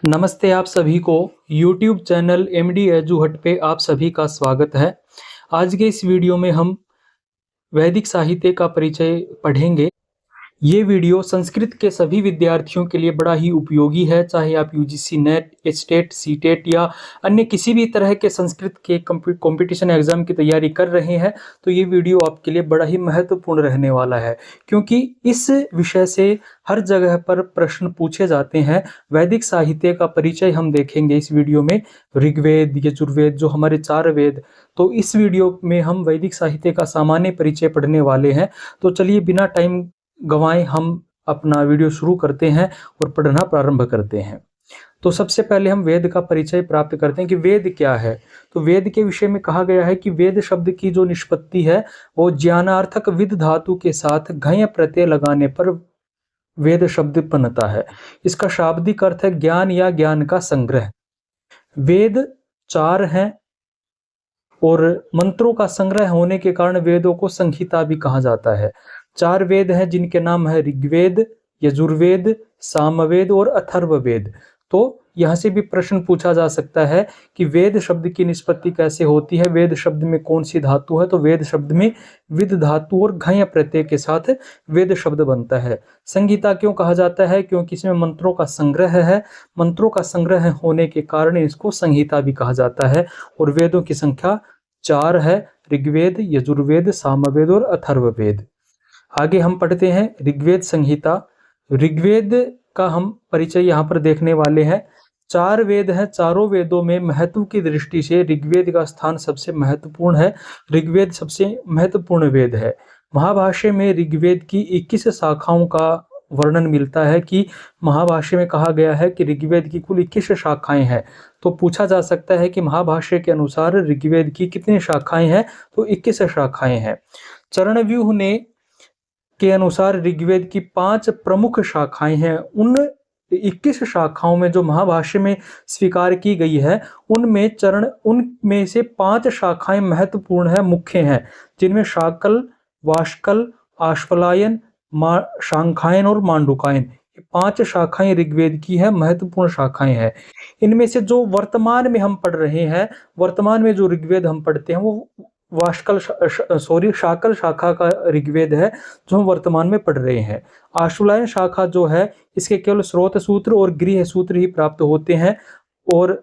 नमस्ते आप सभी को YouTube चैनल एमडी एजू हट पे आप सभी का स्वागत है। आज के इस वीडियो में हम वैदिक साहित्य का परिचय पढ़ेंगे। ये वीडियो संस्कृत के सभी विद्यार्थियों के लिए बड़ा ही उपयोगी है, चाहे आप यूजीसी नेट, एचटेट, सीटेट या अन्य किसी भी तरह के संस्कृत के कंपटीशन एग्जाम की तैयारी कर रहे हैं तो ये वीडियो आपके लिए बड़ा ही महत्वपूर्ण रहने वाला है, क्योंकि इस विषय से हर जगह पर प्रश्न पूछे जाते हैं। वैदिक साहित्य का परिचय हम देखेंगे इस वीडियो में, ऋग्वेद, यजुर्वेद जो हमारे 4 वेद। तो इस वीडियो में हम वैदिक साहित्य का सामान्य परिचय पढ़ने वाले हैं। तो चलिए बिना टाइम गवाएं हम अपना वीडियो शुरू करते हैं और पढ़ना प्रारंभ करते हैं। तो सबसे पहले हम वेद का परिचय प्राप्त करते हैं कि वेद क्या है। तो वेद के विषय में कहा गया है कि वेद शब्द की जो निष्पत्ति है वो ज्ञानार्थक विद धातु के साथ घय प्रत्यय लगाने पर वेद शब्द बनता है। इसका शाब्दिक अर्थ है ज्ञान या ज्ञान का संग्रह। वेद 4 हैं और मंत्रों का संग्रह होने के कारण वेदों को संहिता भी कहा जाता है। 4 वेद हैं जिनके नाम है ऋग्वेद, यजुर्वेद, सामवेद और अथर्ववेद। तो यहाँ से भी प्रश्न पूछा जा सकता है कि वेद शब्द की निष्पत्ति कैसे होती है, वेद शब्द में कौन सी धातु है। तो वेद शब्द में विद धातु और घय प्रत्यय के साथ वेद शब्द बनता है। संहिता क्यों कहा जाता है? क्योंकि इसमें मंत्रों का संग्रह है। मंत्रों का संग्रह होने के कारण इसको संहिता भी कहा जाता है। और वेदों की संख्या 4 है, ऋग्वेद, यजुर्वेद, सामवेद और अथर्ववेद। आगे हम पढ़ते हैं ऋग्वेद संहिता। ऋग्वेद का हम परिचय यहाँ पर देखने वाले हैं। 4 वेद हैं, चारों वेदों में महत्व की दृष्टि से ऋग्वेद का स्थान सबसे महत्वपूर्ण है। ऋग्वेद सबसे महत्वपूर्ण वेद है। महाभाष्य में ऋग्वेद की 21 शाखाओं का वर्णन मिलता है कि महाभाष्य में कहा गया है कि ऋग्वेद की कुल 21 शाखाएं हैं। तो पूछा जा सकता है कि महाभाष्य के अनुसार ऋग्वेद की कितनी शाखाएं हैं? तो 21 शाखाएं हैं। चरणव्यूह ने के अनुसार ऋग्वेद की 5 प्रमुख शाखाएं हैं। उन 21 शाखाओं में जो महाभाष्य में स्वीकार की गई है उनमें से 5 शाखाएं महत्वपूर्ण है, मुख्य हैं, जिनमें शाकल, वाष्कल, आश्वलायन, शांखायन और मांडुकायन, ये 5 शाखाएं ऋग्वेद की है, महत्वपूर्ण शाखाएं हैं। इनमें से जो वर्तमान में हम पढ़ रहे हैं, वर्तमान में जो ऋग्वेद हम पढ़ते हैं वो शाकल शाखा का ऋग्वेद है जो हम वर्तमान में पढ़ रहे हैं। आश्वलायन शाखा जो है इसके केवल स्रोत सूत्र और गृह सूत्र ही प्राप्त होते हैं। और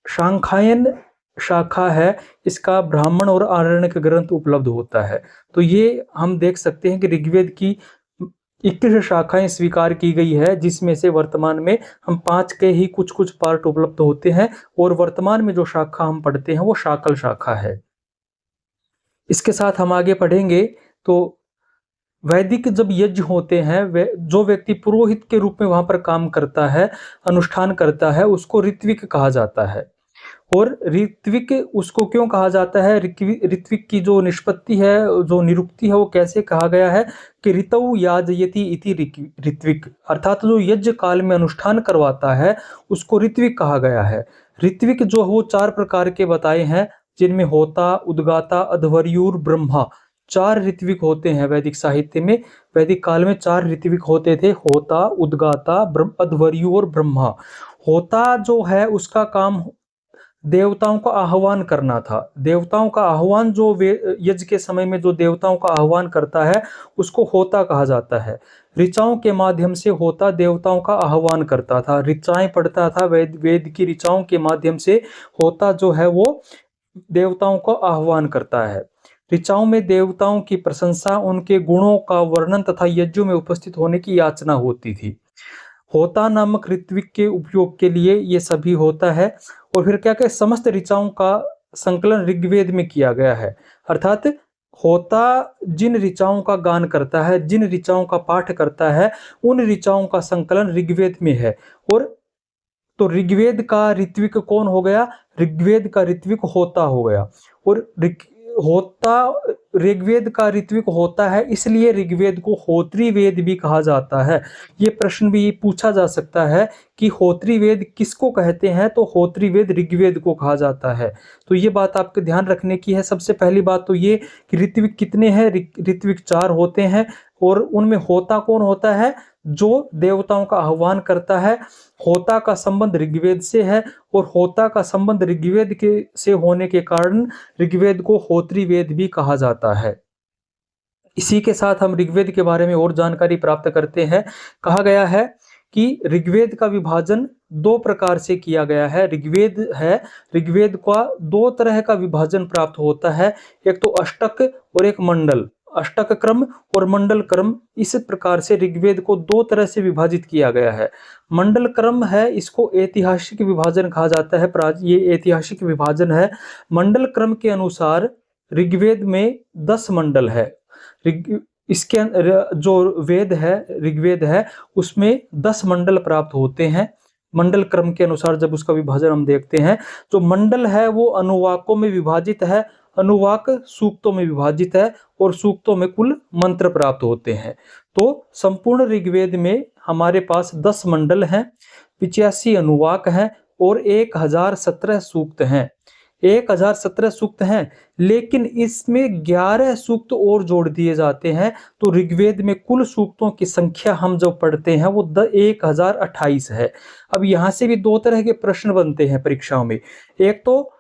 शांखायन शाखा है, इसका ब्राह्मण और आरण्यक ग्रंथ उपलब्ध होता है। तो ये हम देख सकते हैं कि ऋग्वेद की 21 शाखाएं स्वीकार की गई है, जिसमें से वर्तमान में हम 5 के ही कुछ कुछ पार्ट उपलब्ध होते हैं। और वर्तमान में जो शाखा हम पढ़ते हैं वो शाकल शाखा है। इसके साथ हम आगे पढ़ेंगे तो वैदिक जब यज्ञ होते हैं, जो व्यक्ति पुरोहित के रूप में वहां पर काम करता है, अनुष्ठान करता है, उसको ऋत्विक कहा जाता है। और ऋत्विक उसको क्यों कहा जाता है? ऋत्विक की जो निष्पत्ति है, जो निरुक्ति है, वो कैसे कहा गया है कि ऋतौ याजयति इति ऋत्विक, अर्थात जो यज्ञ काल में अनुष्ठान करवाता है उसको ऋत्विक कहा गया है। ऋत्विक जो वो 4 प्रकार के बताए हैं, जिनमें होता, उद्गाता, अध्वर्युर, ब्रह्मा, 4 ऋत्विक होते हैं वैदिक साहित्य में। वैदिक काल में 4 ऋत्विक होते थे, होता, उद्गाता, अध्वर्यु और ब्रह्मा। होता जो है उसका काम देवताओं का आह्वान करना था। देवताओं का आह्वान जो यज्ञ के समय में जो देवताओं का आह्वान करता है उसको होता कहा जाता है। ऋचाओं के माध्यम से होता देवताओं का आह्वान करता था, ऋचाएं पढ़ता था। वेद की ऋचाओं के माध्यम से होता जो है वो देवताओं को आह्वान करता है। ऋचाओं में देवताओं की प्रशंसा, उनके गुणों का वर्णन तथा यज्ञों में उपस्थित होने की याचना होती थी। होता नामक ऋत्विक के उपयोग के लिए ये सभी होता है। और फिर क्या कहते, समस्त ऋचाओं का संकलन ऋग्वेद में किया गया है। अर्थात होता जिन ऋचाओं का गान करता है, जिन ऋचाओं का पाठ करता है, उन ऋचाओं का संकलन ऋग्वेद में है। और तो ऋग्वेद का ऋत्विक कौन हो गया? ऋग्वेद का ऋत्विक होता हो गया। और ऋग्वेद का ऋत्विक होता है, इसलिए ऋग्वेद को होत्री वेद भी कहा जाता है। ये प्रश्न भी पूछा जा सकता है कि होत्री वेद किसको कहते हैं? तो होत्री वेद ऋग्वेद को कहा जाता है। तो ये बात आपके ध्यान रखने की है। सबसे पहली बात तो ये कि ऋत्विक कितने हैं? ऋत्विक 4 होते हैं। और उनमें होता कौन होता है? जो देवताओं का आह्वान करता है। होता का संबंध ऋग्वेद से है और होता का संबंध ऋग्वेद के से होने के कारण ऋग्वेद को होत्री वेद भी कहा जाता है। इसी के साथ हम ऋग्वेद के बारे में और जानकारी प्राप्त करते हैं। कहा गया है कि ऋग्वेद का विभाजन दो प्रकार से किया गया है। ऋग्वेद का दो तरह का विभाजन प्राप्त होता है, एक तो अष्टक और एक मंडल। अष्टक क्रम और मंडल क्रम, इस प्रकार से ऋग्वेद को दो तरह से विभाजित किया गया है। मंडल क्रम है, इसको ऐतिहासिक विभाजन कहा जाता है। ये ऐतिहासिक विभाजन है। मंडल क्रम के अनुसार ऋग्वेद में 10 मंडल है। इसके जो वेद है, ऋग्वेद है, उसमें 10 मंडल प्राप्त होते हैं। मंडल क्रम के अनुसार जब उसका विभाजन हम देखते हैं, जो मंडल है वो अनुवाकों में विभाजित है, अनुवाक सूक्तों में विभाजित है और सूक्तों में कुल मंत्र प्राप्त होते हैं। तो संपूर्ण ऋग्वेद में हमारे पास 10 मंडल हैं, 85 अनुवाक हैं और 1017 सूक्त हैं। 1017 सूक्त हैं, लेकिन इसमें 11 सूक्त और जोड़ दिए जाते हैं। तो ऋग्वेद में कुल सूक्तों की संख्या हम जब पढ़ते हैं वो 1028 है। अब यहाँ से भी दो तरह के प्रश्न बनते हैं परीक्षाओं में। एक तो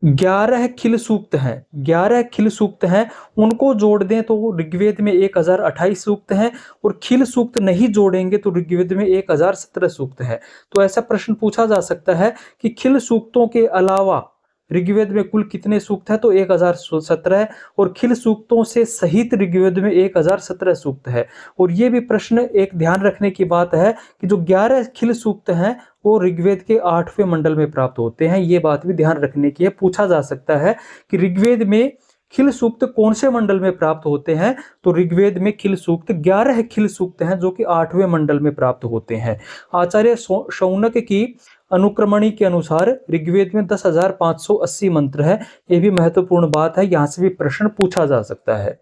11 खिल सूक्त हैं, 11 खिल सूक्त हैं, उनको जोड़ दें तो ऋग्वेद में 1028 सूक्त हैं, और खिल सूक्त नहीं जोड़ेंगे तो ऋग्वेद में 1017 सूक्त है। तो ऐसा प्रश्न पूछा जा सकता है कि खिल सूक्तों के अलावा ऋग्वेद में कुल कितने सूक्त है, तो 1017 है, और खिल सूक्तों से सहित ऋग्वेद में 1017 सूक्त है। और ये भी प्रश्न एक ध्यान रखने की बात है कि जो 11 खिल सूक्त हैं वो ऋग्वेद के 8वें मंडल में प्राप्त होते हैं। ये बात भी ध्यान रखने की है। पूछा जा सकता है कि ऋग्वेद में खिल सूक्त कौन से मंडल में प्राप्त होते हैं, तो ऋग्वेद में खिल सूक्त 11 खिल सूक्त हैं जो कि 8वें मंडल में प्राप्त होते हैं। आचार्य शौनक की अनुक्रमणी के अनुसार ऋग्वेद में 10,580 मंत्र है। यह भी महत्वपूर्ण बात है, यहां से भी प्रश्न पूछा जा सकता है।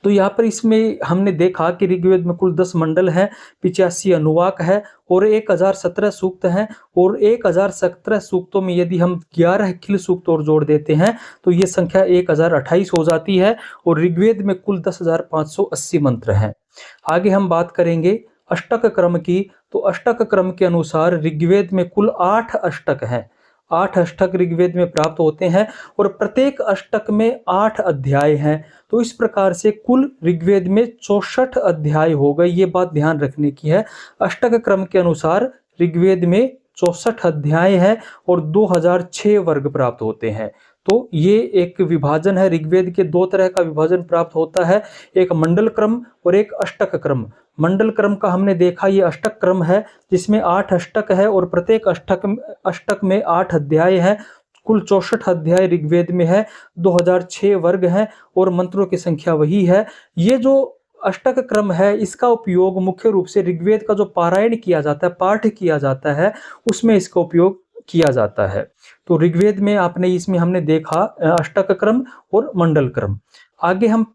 तो यहाँ पर इसमें हमने देखा कि ऋग्वेद में कुल 10 मंडल हैं, 85 अनुवाक है और 1017 सूक्त हैं। और 1017 सूक्तों में यदि हम 11 खिल सूक्त और जोड़ देते हैं तो ये संख्या 1028 हो जाती है। और ऋग्वेद में कुल 10,580 मंत्र हैं। आगे हम बात करेंगे अष्टक क्रम की। तो अष्टक क्रम के अनुसार ऋग्वेद में कुल 8 अष्टक हैं। 8 अष्टक ऋग्वेद में प्राप्त होते हैं और प्रत्येक अष्टक में 8 अध्याय हैं। तो इस प्रकार से कुल ऋग्वेद में 64 अध्याय हो गए। ये बात ध्यान रखने की है। अष्टक क्रम के अनुसार ऋग्वेद में 64 अध्याय हैं और 2006 वर्ग प्राप्त होते हैं। तो ये एक विभाजन है। ऋग्वेद के दो तरह का विभाजन प्राप्त होता है, एक मंडल क्रम और एक अष्टक क्रम। मंडल क्रम का हमने देखा, ये अष्टक क्रम है जिसमें 8 अष्टक है और प्रत्येक अष्टक में 8 अध्याय है। कुल 64 अध्याय ऋग्वेद में है, 2006 वर्ग हैं और मंत्रों की संख्या वही है। ये जो अष्टक क्रम है इसका उपयोग मुख्य रूप से ऋग्वेद का जो पारायण किया जाता है, पाठ किया जाता है, उसमें इसका उपयोग किया जाता है। तो ऋग्वेद में इसमें हमने देखा अष्टक क्रम और मंडल क्रम। आगे हम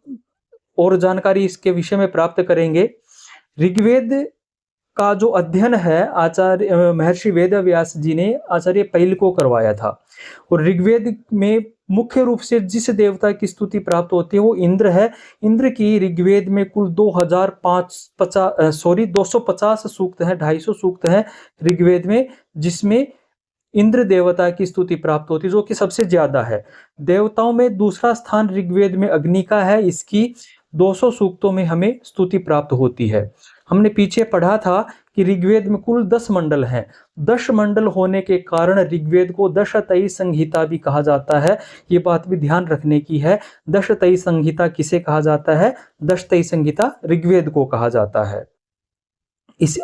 और जानकारी इसके विषय में प्राप्त करेंगे। ऋग्वेद का जो अध्ययन है आचार्य महर्षि वेदव्यास जी ने आचार्य पैल को करवाया था। और ऋग्वेद में मुख्य रूप से जिस देवता की स्तुति प्राप्त होती है वो इंद्र है। इंद्र की ऋग्वेद में कुल 250 सूक्त हैं, 250 सूक्त हैं ऋग्वेद में, जिसमें इंद्र देवता की स्तुति प्राप्त होती है जो कि सबसे ज्यादा है। देवताओं में दूसरा स्थान ऋग्वेद में अग्नि का है। इसकी 200 सूक्तों में हमें स्तुति प्राप्त होती है। हमने पीछे पढ़ा था कि ऋग्वेद में कुल 10 मंडल हैं। 10 मंडल होने के कारण ऋग्वेद को दशतई संहिता भी कहा जाता है। ये बात भी ध्यान रखने की है। दशतई संहिता किसे कहा जाता है? दशतई संहिता ऋग्वेद को कहा जाता है।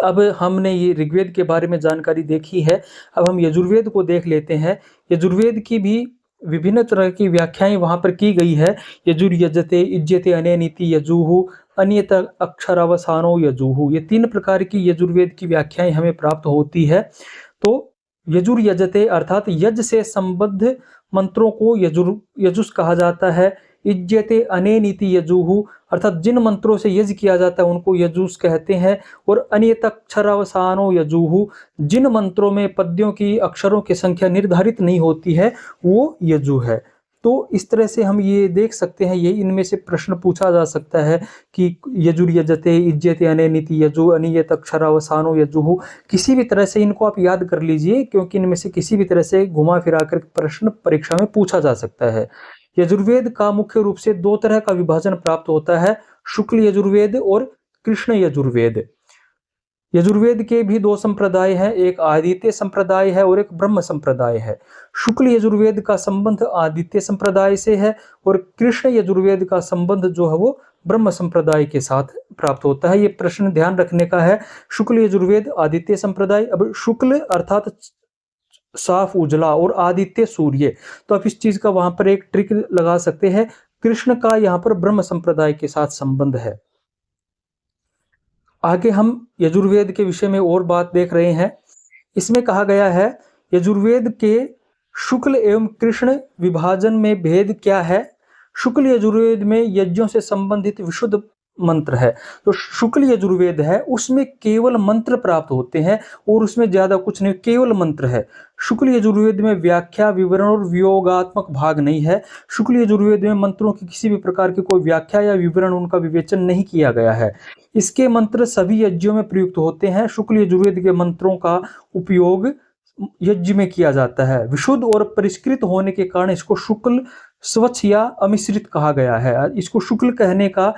अब हमने ये ऋग्वेद के बारे में जानकारी देखी है। अब हम यजुर्वेद को देख लेते हैं। यजुर्वेद की भी विभिन्न तरह की व्याख्याएं वहां पर की गई है। यजुर यजते, इज्जते अनेनिति यजुहु, अन्यत अक्षरावसानो यजुहु, ये 3 प्रकार की यजुर्वेद की व्याख्याएं हमें प्राप्त होती है। तो यजुर यजते अर्थात यज से संबद्ध मंत्रों को यजुस कहा जाता है। इज्जते अनेनिति यजुहु अर्थात जिन मंत्रों से यज किया जाता है उनको यजुस कहते हैं। और अन्यतक्षरावसानो यजुहु, जिन मंत्रों में पद्यों की अक्षरों की संख्या निर्धारित नहीं होती है वो यजु है। तो इस तरह से हम ये देख सकते हैं, ये इनमें से प्रश्न पूछा जा सकता है कि यजुर यजते इज्जते अनेनिति यजु अनियत अक्षरावसानो यजुहु, किसी भी तरह से इनको आप याद कर लीजिए, क्योंकि इनमें से किसी भी तरह से घुमा फिरा कर प्रश्न परीक्षा में पूछा जा सकता है। यजुर्वेद का मुख्य रूप से दो तरह का विभाजन प्राप्त होता है, शुक्ल यजुर्वेद और कृष्ण यजुर्वेद। यजुर्वेद के भी दो संप्रदाय हैं, एक आदित्य संप्रदाय है और एक ब्रह्म संप्रदाय है। शुक्ल यजुर्वेद का संबंध आदित्य संप्रदाय से है और कृष्ण यजुर्वेद का संबंध जो है वो ब्रह्म संप्रदाय के साथ प्राप्त होता है। ये प्रश्न ध्यान रखने का है। शुक्ल यजुर्वेद आदित्य संप्रदाय, अब शुक्ल अर्थात साफ उजला और आदित्य सूर्य, तो आप इस चीज का वहां पर एक ट्रिक लगा सकते हैं। कृष्ण का यहाँ पर ब्रह्म संप्रदाय के साथ संबंध है। आगे हम यजुर्वेद के विषय में और बात देख रहे हैं। इसमें कहा गया है यजुर्वेद के शुक्ल एवं कृष्ण विभाजन में भेद क्या है। शुक्ल यजुर्वेद में यज्ञों से संबंधित विशुद्ध मंत्र है, तो शुक्ल यजुर्वेद है उसमें केवल मंत्र प्राप्त होते हैं और उसमें ज्यादा कुछ नहीं, केवल मंत्र है। शुक्ल यजुर्वेद में व्याख्या विवरण और वियोगात्मक भाग नहीं है। शुक्ल यजुर्वेद में मंत्रों की किसी भी प्रकार की कोई व्याख्या या विवरण उनका विवेचन नहीं किया गया है। इसके मंत्र सभी यज्ञों में प्रयुक्त होते हैं। शुक्ल यजुर्वेद के मंत्रों का उपयोग यज्ञ में किया जाता है। विशुद्ध और परिष्कृत होने के कारण इसको शुक्ल स्वच्छ या अमिश्रित कहा गया है। इसको शुक्ल कहने का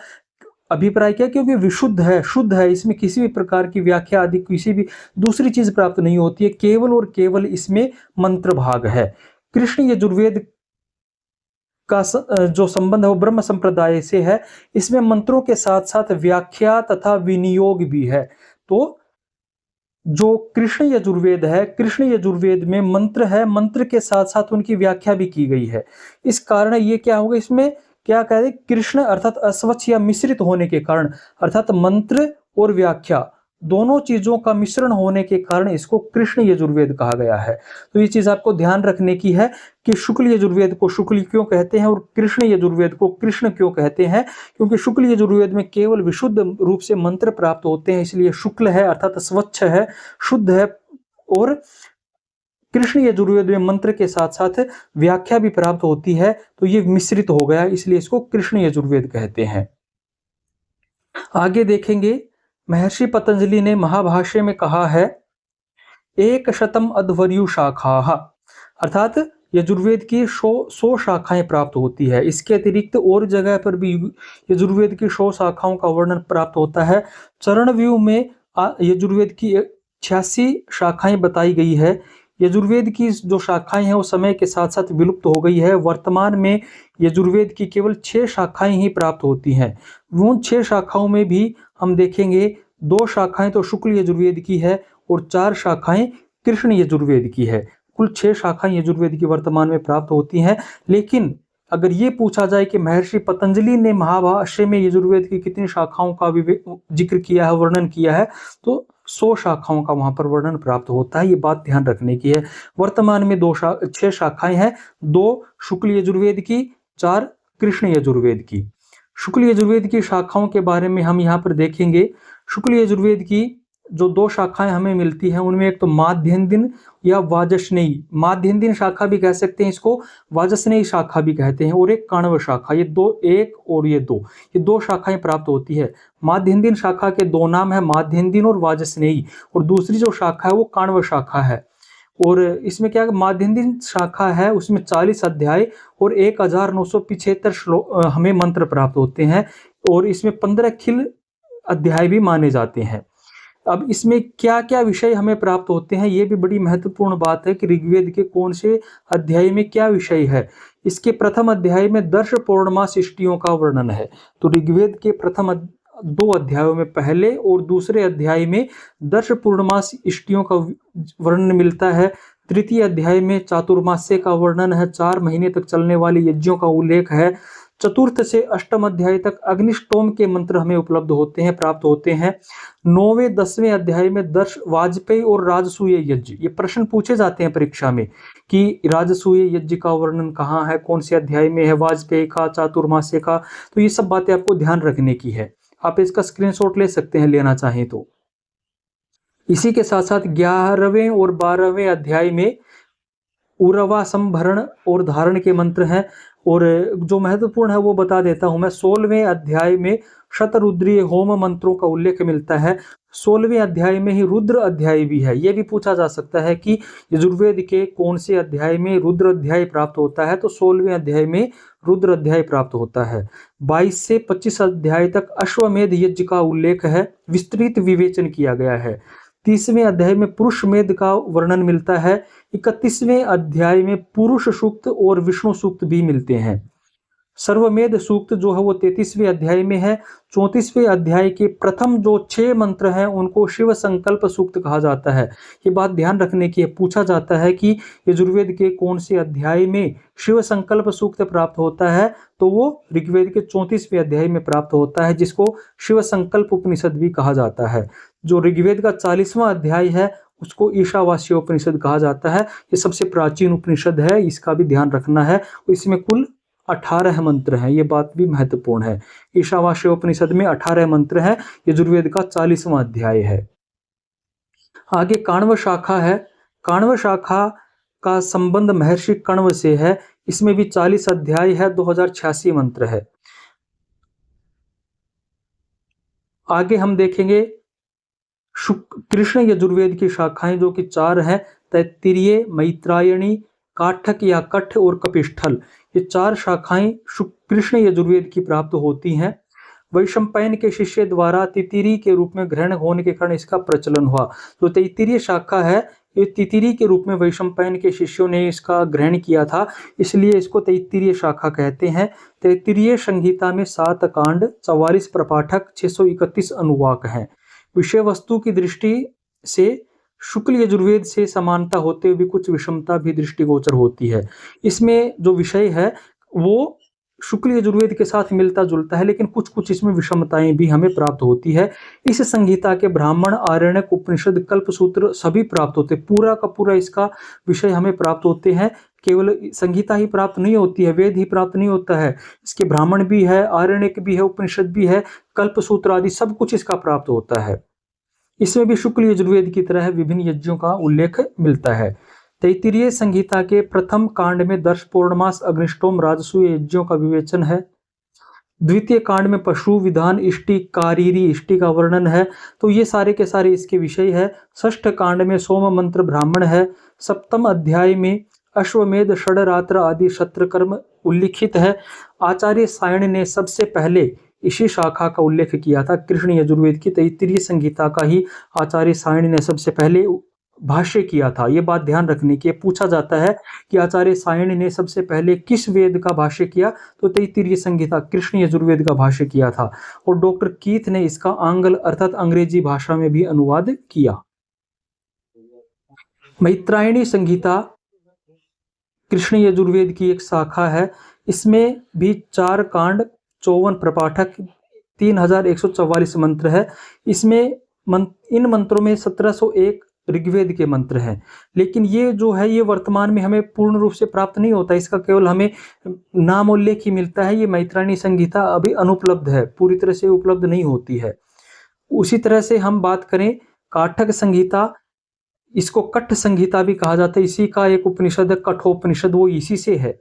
अभिप्राय क्या, क्योंकि विशुद्ध है, शुद्ध है, इसमें किसी भी प्रकार की व्याख्या आदि किसी भी दूसरी चीज प्राप्त नहीं होती है, केवल और केवल इसमें मंत्र भाग है। कृष्ण यजुर्वेद का जो संबंध है वो ब्रह्म संप्रदाय से है। इसमें मंत्रों के साथ साथ व्याख्या तथा विनियोग भी है। तो जो कृष्ण यजुर्वेद है, कृष्ण यजुर्वेद में मंत्र है, मंत्र के साथ साथ उनकी व्याख्या भी की गई है। इस कारण ये क्या होगा, इसमें क्या कहते हैं, कृष्ण अर्थात अस्वच्छ या मिश्रित होने के कारण, अर्थात मंत्र और व्याख्या दोनों चीजों का मिश्रण होने के कारण इसको कृष्ण यजुर्वेद कहा गया है। तो ये चीज आपको ध्यान रखने की है कि शुक्ल यजुर्वेद को शुक्ल क्यों कहते हैं और कृष्ण यजुर्वेद को कृष्ण क्यों कहते हैं, क्योंकि शुक्ल यजुर्वेद में केवल विशुद्ध रूप से मंत्र प्राप्त होते हैं, इसलिए शुक्ल है अर्थात स्वच्छ है, शुद्ध है। और कृष्ण यजुर्वेद में मंत्र के साथ साथ व्याख्या भी प्राप्त होती है, तो ये मिश्रित हो गया, इसलिए इसको कृष्ण यजुर्वेद कहते हैं। आगे देखेंगे, महर्षि पतंजलि ने महाभाष्य में कहा है एक शतम अध्वर्यु शाखा, अर्थात यजुर्वेद की 100 शाखाएं प्राप्त होती है। इसके अतिरिक्त और जगह पर भी यजुर्वेद की 100 शाखाओं का वर्णन प्राप्त होता है। चरण व्यू में यजुर्वेद की 86 शाखाएं बताई गई है। यजुर्वेद की जो शाखाएं हैं वो समय के साथ साथ विलुप्त हो गई है। वर्तमान में यजुर्वेद की केवल 6 शाखाएं ही प्राप्त होती हैं। उन 6 शाखाओं में भी हम देखेंगे 2 शाखाएं तो शुक्ल यजुर्वेद की है और 4 शाखाएं कृष्ण यजुर्वेद की है। कुल 6 शाखाएं यजुर्वेद की वर्तमान में प्राप्त होती हैं। लेकिन अगर ये पूछा जाए कि महर्षि पतंजलि ने महाभाष्य में यजुर्वेद की कितनी शाखाओं का जिक्र किया है, वर्णन किया है, तो 100 शाखाओं का वहां पर वर्णन प्राप्त होता है। ये बात ध्यान रखने की है। वर्तमान में 6 शाखाएं हैं, 2 शुक्ल यजुर्वेद की, 4 कृष्ण यजुर्वेद की। शुक्ल यजुर्वेद की शाखाओं के बारे में हम यहाँ पर देखेंगे। शुक्ल यजुर्वेद की जो 2 शाखाएं हमें मिलती हैं उनमें एक तो माध्यन्दिन या वाजस्नेयी, माध्यन्दिन शाखा भी कह सकते हैं इसको, वाजस्नेयी शाखा भी कहते हैं, और एक काण्व शाखा। ये दो, एक और ये दो शाखाएं प्राप्त होती है। माध्यन्दिन शाखा के 2 नाम है, माध्यन्दिन और वाजस्नेयी, और दूसरी जो शाखा है वो काण्व शाखा है। और इसमें क्या, माध्यन्दिन शाखा है उसमें 40 अध्याय और 1975 श्लोक हमें मंत्र प्राप्त होते हैं, और इसमें 15 खिल अध्याय भी माने जाते हैं। अब इसमें क्या क्या विषय हमें प्राप्त होते हैं, ये भी बड़ी महत्वपूर्ण बात है कि ऋग्वेद के कौन से अध्याय में क्या विषय है। इसके प्रथम अध्याय में दर्श पूर्णमास इष्टियों का वर्णन है। तो ऋग्वेद के प्रथम 2 अध्यायों में, पहले और दूसरे अध्याय में दर्श पूर्णमास इष्टियों का वर्णन मिलता है। तृतीय अध्याय में चातुर्मास्य का वर्णन है, 4 महीने तक चलने वाले यज्ञों का उल्लेख है। चतुर्थ से अष्टम अध्याय तक अग्निष्टोम के मंत्र हमें उपलब्ध होते हैं, प्राप्त होते हैं। 9वें 10वें अध्याय में दर्श वाजपेयी और राजसूय यज्ञ, ये प्रश्न पूछे जाते हैं परीक्षा में कि राजसूय यज्ञ का वर्णन कहाँ है, कौन से अध्याय में है, वाजपेयी का, चातुर्मास्य का। तो ये सब बातें आपको ध्यान रखने की है। आप इसका स्क्रीनशॉट ले सकते हैं लेना चाहें तो। इसी के साथ साथ 11वें और 12वें अध्याय में उरवा संभरण और धारण के मंत्र हैं। और जो महत्वपूर्ण है वो बता देता हूं मैं। 16वें अध्याय में शतरुद्रीय होम मंत्रों का उल्लेख मिलता है। 16वें अध्याय में ही रुद्र अध्याय भी है। ये भी पूछा जा सकता है कि यजुर्वेद के कौन से अध्याय में रुद्र अध्याय प्राप्त होता है, तो 16वें अध्याय में रुद्र अध्याय प्राप्त होता है। 22 से 25 अध्याय तक अश्वमेध यज्ञ का उल्लेख है, विस्तृत विवेचन किया गया है। 30वें अध्याय में पुरुषमेध का वर्णन मिलता है। 31वें अध्याय में पुरुष सूक्त और विष्णु सूक्त भी मिलते हैं। सर्वमेध सूक्त जो है वो 33वें अध्याय में है। 34वें अध्याय के प्रथम जो 6 मंत्र हैं उनको शिव संकल्प सूक्त कहा जाता है। ये बात ध्यान रखने की है, पूछा जाता है कि यजुर्वेद के कौन से अध्याय में शिव संकल्प सूक्त प्राप्त होता है, तो वो ऋग्वेद के 34वें अध्याय में प्राप्त होता है, जिसको शिव संकल्प उपनिषद भी कहा जाता है। जो ऋग्वेद का 40वां अध्याय है उसको ईशावास्य उपनिषद कहा जाता है। ये सबसे प्राचीन उपनिषद है, इसका भी ध्यान रखना है। इसमें कुल 18 मंत्र हैं, ये बात भी महत्वपूर्ण है। ईशावास्य उपनिषद में 18 मंत्र हैं। यजुर्वेद का 40वां अध्याय है। आगे काण्व शाखा है। काण्व शाखा का संबंध महर्षि कण्व से है। इसमें भी 40 अध्याय है, 2086 मंत्र है। आगे हम देखेंगे कृष्ण यजुर्वेद की शाखाएं जो कि 4 हैं, तैत्तिरीय, मैत्रायणी, काठक या कठ और कपिष्ठल। ये 4 शाखाएं कृष्ण यजुर्वेद की प्राप्त होती हैं। वैशंपायन के शिष्य द्वारा तितिरी के रूप में ग्रहण होने के कारण इसका प्रचलन हुआ। तो तैत्तिरीय शाखा है, ये तितिरी के रूप में वैशंपायन के शिष्यों ने इसका ग्रहण किया था, इसलिए इसको तैत्तिरीय शाखा कहते हैं। तैत्तिरीय संहिता में 7 कांड, 44 प्रपाठक, 631 अनुवाक हैं। विषय वस्तु की दृष्टि से शुक्ल यजुर्वेद से समानता होते हुए भी कुछ विषमता भी दृष्टिगोचर होती है। इसमें जो विषय है वो शुक्ल यजुर्वेद के साथ मिलता जुलता है, लेकिन कुछ कुछ इसमें विषमताएं भी हमें प्राप्त होती है। इस संहिता के ब्राह्मण, आरण्यक, उपनिषद, कल्पसूत्र सभी प्राप्त होते, पूरा का पूरा इसका विषय हमें प्राप्त होते हैं। केवल संहिता ही प्राप्त नहीं होती है, वेद ही प्राप्त नहीं होता है, इसके ब्राह्मण भी है, आरण्यक भी है, उपनिषद भी है, कल्पसूत्र आदि सब कुछ इसका प्राप्त होता है। इसमें भी शुक्ल यजुर्वेद की तरह विभिन्न यज्ञों का उल्लेख मिलता है। तैत्तिरीय संहिता के प्रथम कांड में दर्श, पौर्णमास, अग्निष्टोम, राजसूय यज्ञों का विवेचन है। द्वितीय कांड में पशु विधान, इष्टि, कारीरी, इष्टि का वर्णन है। तो ये सारे के सारे इसके विषय है। षष्ठ कांड में सोम मंत्र ब्राह्मण है। सप्तम अध्याय में अश्वमेध, षडरात्र आदि शत्रकर्म उल्लिखित है। आचार्य सायण ने सबसे पहले इसी शाखा का उल्लेख किया था। कृष्ण यजुर्वेद की तैत्तिरीय संहिता का ही आचार्य सायण ने सबसे पहले भाष्य किया था। ये बात ध्यान रखने की, पूछा जाता है कि आचार्य सायण ने सबसे पहले किस वेद का भाष्य किया, तो तैत्तिरीय संहिता कृष्ण यजुर्वेद का भाष्य किया था। और डॉक्टर कीथ ने इसका आंग्ल अर्थात अंग्रेजी भाषा में भी अनुवाद किया। मैत्रायणी संहिता कृष्ण यजुर्वेद की एक शाखा है। इसमें भी 4 कांड, 54 प्रपाठक, 3144 मंत्र है। इसमें इन मंत्रों में 1701 ऋग्वेद के मंत्र हैं, लेकिन ये जो है ये वर्तमान में हमें पूर्ण रूप से प्राप्त नहीं होता, इसका केवल हमें नाम उल्लेख ही मिलता है। ये मैत्रायणी संहिता अभी अनुपलब्ध है, पूरी तरह से उपलब्ध नहीं होती है। उसी तरह से हम बात करें काठक संहिता, इसको कठ संहिता भी कहा जाता है। इसी का एक उपनिषद है कठोपनिषद, वो इसी से है।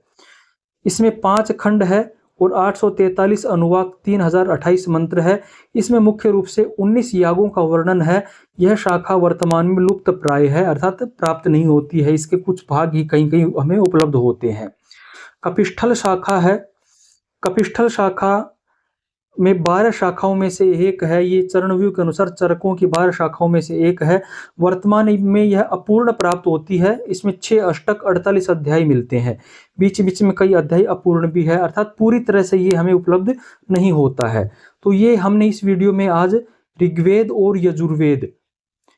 इसमें 5 खंड है और 843 अनुवाक, 3028 मंत्र है। इसमें मुख्य रूप से 19 यागों का वर्णन है। यह शाखा वर्तमान में लुप्त प्राय है, अर्थात प्राप्त नहीं होती है। इसके कुछ भाग ही कहीं कहीं हमें उपलब्ध होते हैं। कपिष्ठल शाखा है। कपिष्ठल शाखा में 12 शाखाओं में से एक है। ये चरणव्यूह के अनुसार चरकों की 12 शाखाओं में से एक है। वर्तमान में यह अपूर्ण प्राप्त होती है। इसमें 6 अष्टक, 48 अध्याय मिलते हैं। बीच बीच में कई अध्याय अपूर्ण भी है, अर्थात पूरी तरह से ये हमें उपलब्ध नहीं होता है। तो ये हमने इस वीडियो में आज ऋग्वेद और यजुर्वेद,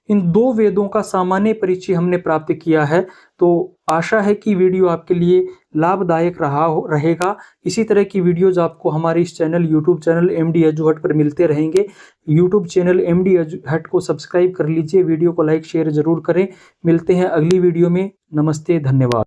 इन 2 वेदों का सामान्य परिचय हमने प्राप्त किया है। तो आशा है कि वीडियो आपके लिए लाभदायक रहेगा। इसी तरह की वीडियोज आपको हमारे इस चैनल, यूट्यूब चैनल MD एजुहट पर मिलते रहेंगे। यूट्यूब चैनल MD एजुहट को सब्सक्राइब कर लीजिए, वीडियो को लाइक शेयर जरूर करें। मिलते हैं अगली वीडियो में। नमस्ते, धन्यवाद।